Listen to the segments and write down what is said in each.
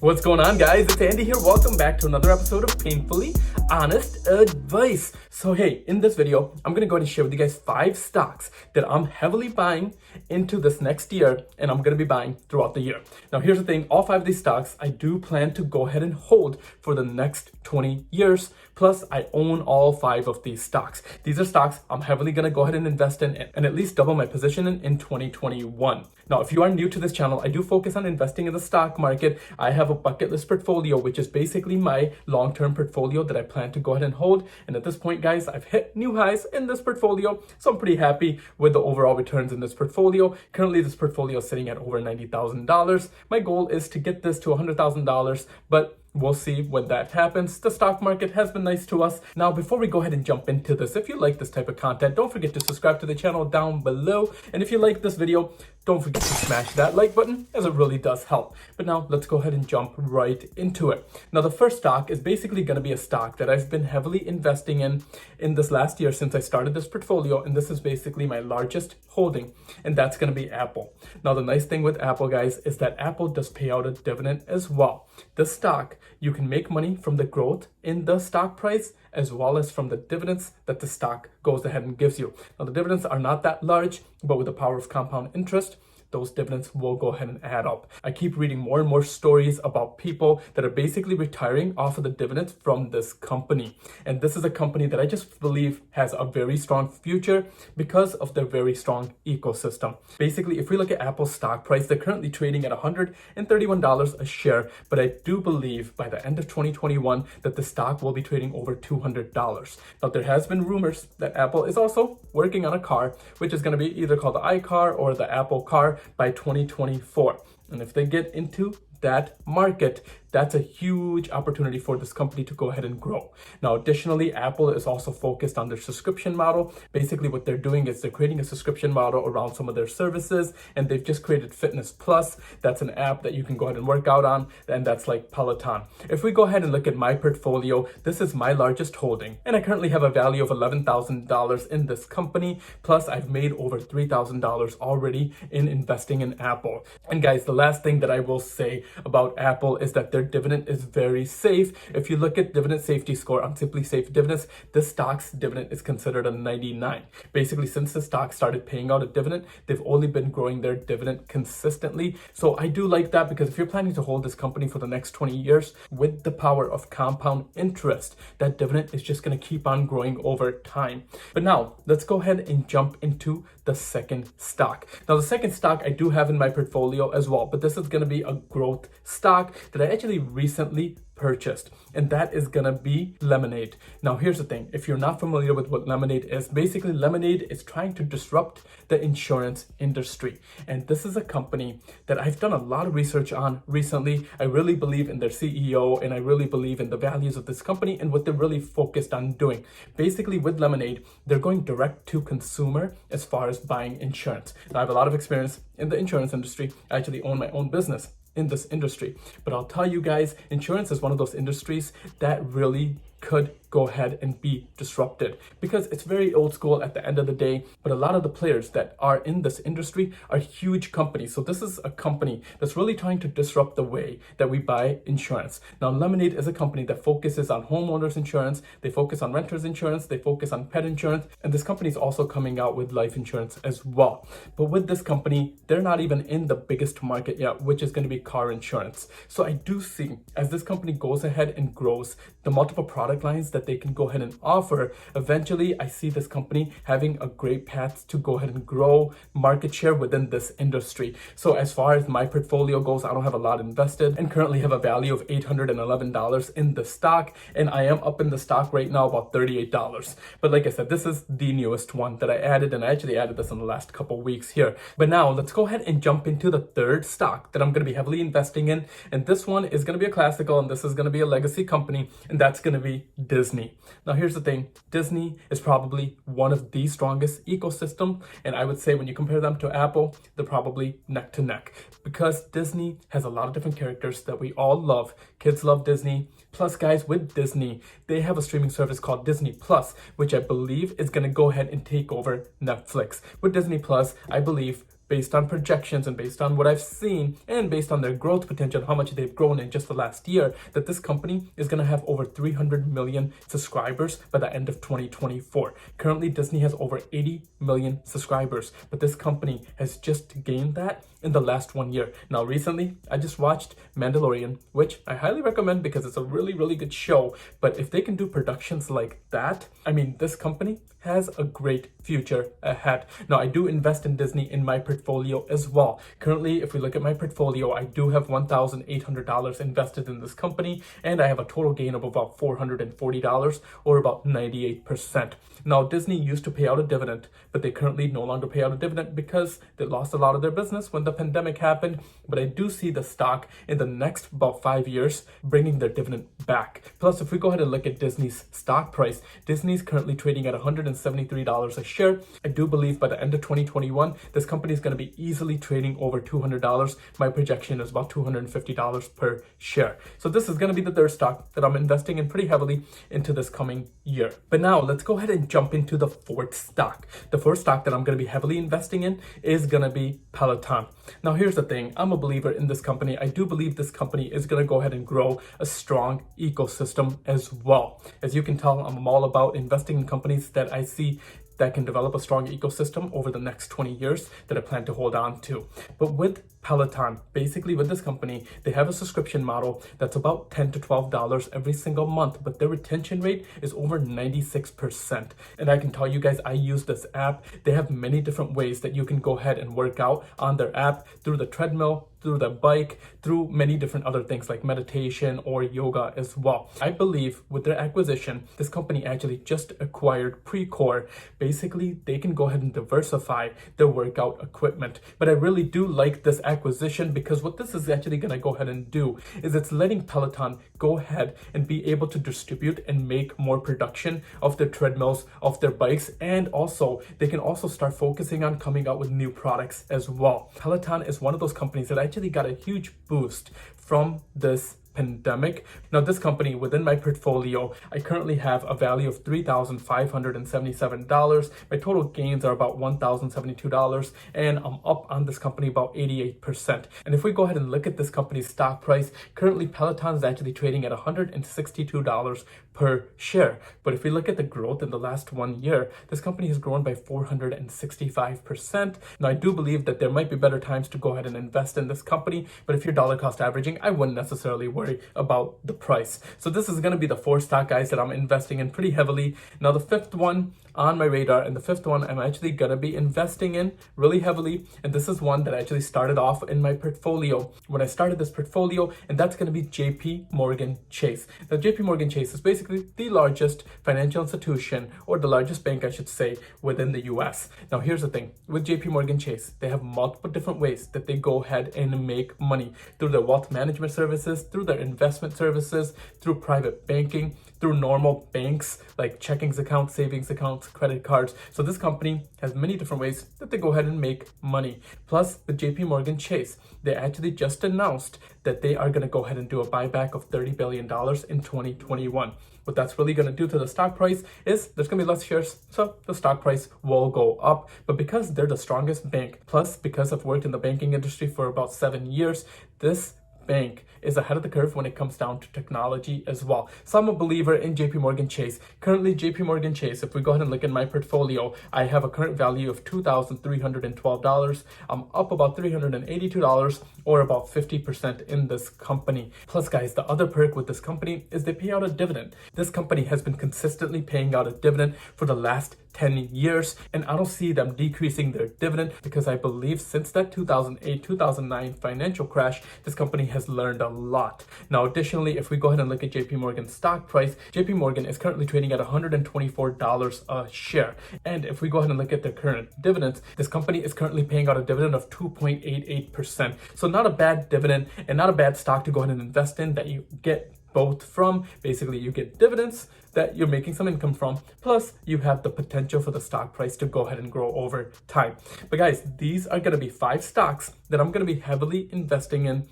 What's going on, guys? It's Andy here. Welcome back to another episode of Painfully Honest Advice. So hey, in this video, I'm going to go ahead and share with you guys 5 stocks that I'm heavily buying into this next year, and I'm going to be buying throughout the year. Now, here's the thing. All 5 of these stocks, I do plan to go ahead and hold for the next 20 years. Plus, I own all 5 of these stocks. These are stocks I'm heavily going to go ahead and invest in and at least double my position in 2021. Now, if you are new to this channel, I do focus on investing in the stock market. I have a bucket list portfolio, which is basically my long-term portfolio that I plan to go ahead and hold. And at this point, guys, I've hit new highs in this portfolio. So I'm pretty happy with the overall returns in this portfolio. Currently, this portfolio is sitting at over $90,000. My goal is to get this to $100,000, but we'll see when that happens. The stock market has been nice to us. Now, before we go ahead and jump into this, if you like this type of content, don't forget to subscribe to the channel down below. And if you like this video, don't forget to smash that like button, as it really does help. But now let's go ahead and jump right into it. Now, the first stock is basically going to be a stock that I've been heavily investing in this last year since I started this portfolio. And this is basically my largest holding, and that's going to be Apple. Now, the nice thing with Apple, guys, is that Apple does pay out a dividend as well. This stock, you can make money from the growth in the stock price as well as from the dividends that the stock goes ahead and gives you. Now, the dividends are not that large, but with the power of compound interest, those dividends will go ahead and add up. I keep reading more and more stories about people that are basically retiring off of the dividends from this company. And this is a company that I just believe has a very strong future because of their very strong ecosystem. Basically, if we look at Apple's stock price, they're currently trading at $131 a share, but I do believe by the end of 2021 that the stock will be trading over $200. Now, there has been rumors that Apple is also working on a car, which is going to be either called the iCar or the Apple Car by 2024. And if they get into that market, that's a huge opportunity for this company to go ahead and grow. Now, additionally, Apple is also focused on their subscription model. Basically, what they're doing is they're creating a subscription model around some of their services, and they've just created Fitness Plus. That's an app that you can go ahead and work out on, and that's like Peloton. If we go ahead and look at my portfolio, this is my largest holding, and I currently have a value of $11,000 in this company. Plus, I've made over $3,000 already in investing in Apple. And guys, the last thing that I will say about Apple is that their dividend is very safe. If you look at dividend safety score on Simply Safe Dividends, this stock's dividend is considered a 99. Basically, since the stock started paying out a dividend, they've only been growing their dividend consistently. So I do like that, because if you're planning to hold this company for the next 20 years with the power of compound interest, that dividend is just going to keep on growing over time. But now let's go ahead and jump into the second stock. Now, the second stock I do have in my portfolio as well, but this is going to be a growth stock that I actually recently purchased, and that is gonna be Lemonade. Now, here's the thing. If you're not familiar with what Lemonade is, basically Lemonade is trying to disrupt the insurance industry. And this is a company that I've done a lot of research on recently. I really believe in their CEO, and I really believe in the values of this company and what they're really focused on doing. Basically, with Lemonade, they're going direct to consumer as far as buying insurance. Now, I have a lot of experience in the insurance industry. I actually own my own business in this industry, but I'll tell you guys, insurance is one of those industries that really could go ahead and be disrupted, because it's very old school at the end of the day, but a lot of the players that are in this industry are huge companies. So this is a company that's really trying to disrupt the way that we buy insurance. Now, Lemonade is a company that focuses on homeowners insurance, they focus on renters insurance, they focus on pet insurance, and this company is also coming out with life insurance as well. But with this company, they're not even in the biggest market yet, which is going to be car insurance. So I do see, as this company goes ahead and grows the multiple product lines that they can go ahead and offer, eventually I see this company having a great path to go ahead and grow market share within this industry. So as far as my portfolio goes, I don't have a lot invested and currently have a value of $811 in the stock, and I am up in the stock right now about $38. But like I said, this is the newest one that I added, and I actually added this in the last couple weeks here. But now let's go ahead and jump into the third stock that I'm going to be heavily investing in, and this one is going to be a classical, and this is going to be a legacy company, and that's going to be Disney. Now, here's the thing. Disney is probably one of the strongest ecosystems, and I would say when you compare them to Apple, they're probably neck to neck, because Disney has a lot of different characters that we all love. Kids love Disney. Plus, guys, with Disney, they have a streaming service called Disney Plus, which I believe is going to go ahead and take over Netflix. With Disney Plus, I believe based on projections and based on what I've seen and based on their growth potential, how much they've grown in just the last year, that this company is going to have over 300 million subscribers by the end of 2024. Currently, Disney has over 80 million subscribers, but this company has just gained that in the last 1 year. Now, recently, I just watched Mandalorian, which I highly recommend because it's a really, really good show. But if they can do productions like that, I mean, this company has a great future ahead. Now, I do invest in Disney in my portfolio as well. Currently, if we look at my portfolio, I do have $1,800 invested in this company, and I have a total gain of about $440, or about 98%. Now, Disney used to pay out a dividend, but they currently no longer pay out a dividend because they lost a lot of their business when the pandemic happened. But I do see the stock in the next about 5 years bringing their dividend back. Plus, if we go ahead and look at Disney's stock price, Disney's currently trading at $173 a share. I do believe by the end of 2021, this company is going to be easily trading over $200. My projection is about $250 per share. So this is going to be the third stock that I'm investing in pretty heavily into this coming year. But now let's go ahead and jump into the fourth stock. The fourth stock that I'm going to be heavily investing in is going to be Peloton. Now, here's the thing. I'm a believer in this company. I do believe this company is going to go ahead and grow a strong ecosystem as well. As you can tell, I'm all about investing in companies that I see that can develop a strong ecosystem over the next 20 years that I plan to hold on to. But with Peloton, basically with this company, they have a subscription model that's about $10 to $12 every single month, but their retention rate is over 96%. And I can tell you guys, I use this app. They have many different ways that you can go ahead and work out on their app, through the treadmill, through the bike, through many different other things like meditation or yoga as well. I believe with their acquisition, this company actually just acquired Precor. Basically, they can go ahead and diversify their workout equipment. But I really do like this acquisition because what this is actually going to go ahead and do is it's letting Peloton go ahead and be able to distribute and make more production of their treadmills, of their bikes, and also they can also start focusing on coming out with new products as well. Peloton is one of those companies that actually got a huge boost from this pandemic. Now, this company within my portfolio, I currently have a value of $3,577. My total gains are about $1,072, and I'm up on this company about 88%. And if we go ahead and look at this company's stock price, currently Peloton is actually trading at $162 per share. But if we look at the growth in the last 1 year, this company has grown by 465%. Now, I do believe that there might be better times to go ahead and invest in this company, but if you're dollar cost averaging, I wouldn't necessarily worry about the price. So this is going to be the fourth stock, guys, that I'm investing in pretty heavily. Now, the fifth one on my radar, and the fifth one I'm actually going to be investing in really heavily, and this is one that actually started off in my portfolio when I started this portfolio, and that's going to be Jpmorgan Chase. Now, Jpmorgan Chase is basically the largest financial institution, or the largest bank, I should say, within the US. Now, here's the thing. With Jpmorgan Chase, they have multiple different ways that they go ahead and make money through their wealth management services, through their investment services, through private banking, through normal banks like checkings accounts, savings accounts, credit cards. So this company has many different ways that they go ahead and make money. Plus, with Jpmorgan Chase, they actually just announced that they are going to go ahead and do a buyback of $30 billion in 2021. What that's really going to do to the stock price is there's going to be less shares, so the stock price will go up. But because they're the strongest bank, plus because I've worked in the banking industry for about 7 years, this bank is ahead of the curve when it comes down to technology as well. So I'm a believer in Jpmorgan Chase. Currently, Jpmorgan Chase, if we go ahead and look at my portfolio, I have a current value of $2,312. I'm up about $382, or about 50% in this company. Plus, guys, the other perk with this company is they pay out a dividend. This company has been consistently paying out a dividend for the last 10 years, and I don't see them decreasing their dividend because I believe since that 2008-2009 financial crash, this company has learned a lot. Now, additionally, if we go ahead and look at JPMorgan's stock price, JPMorgan is currently trading at $124 a share. And if we go ahead and look at their current dividends, this company is currently paying out a dividend of 2.88%. So not a bad dividend and not a bad stock to go ahead and invest in that you get both from. Basically, you get dividends that you're making some income from, plus you have the potential for the stock price to go ahead and grow over time. But guys, these are going to be 5 stocks that I'm going to be heavily investing in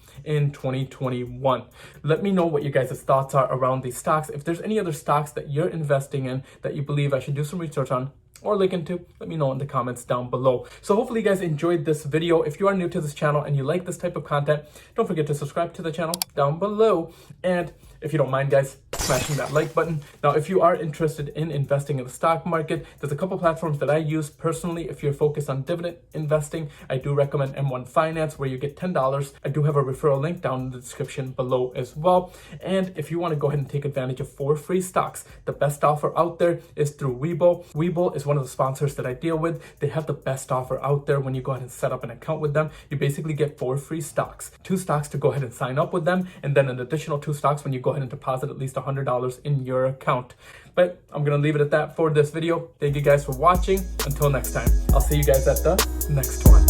2021. Let me know what you guys' thoughts are around these stocks. If there's any other stocks that you're investing in that you believe I should do some research on, or looking to, let me know in the comments down below. So hopefully you guys enjoyed this video. If you are new to this channel and you like this type of content, don't forget to subscribe to the channel down below. And if you don't mind, guys, smashing that like button. Now, if you are interested in investing in the stock market, there's a couple platforms that I use personally. If you're focused on dividend investing, I do recommend M1 Finance, where you get $10. I do have a referral link down in the description below as well. And if you want to go ahead and take advantage of 4 free stocks, the best offer out there is through Webull. Webull is one of the sponsors that I deal with. They have the best offer out there. When you go ahead and set up an account with them, you basically get 4 free stocks, 2 stocks to go ahead and sign up with them, and then an additional 2 stocks when you go ahead and deposit at least $100 in your account. But I'm gonna leave it at that for this video. Thank you guys for watching. Until next time, I'll see you guys at the next one.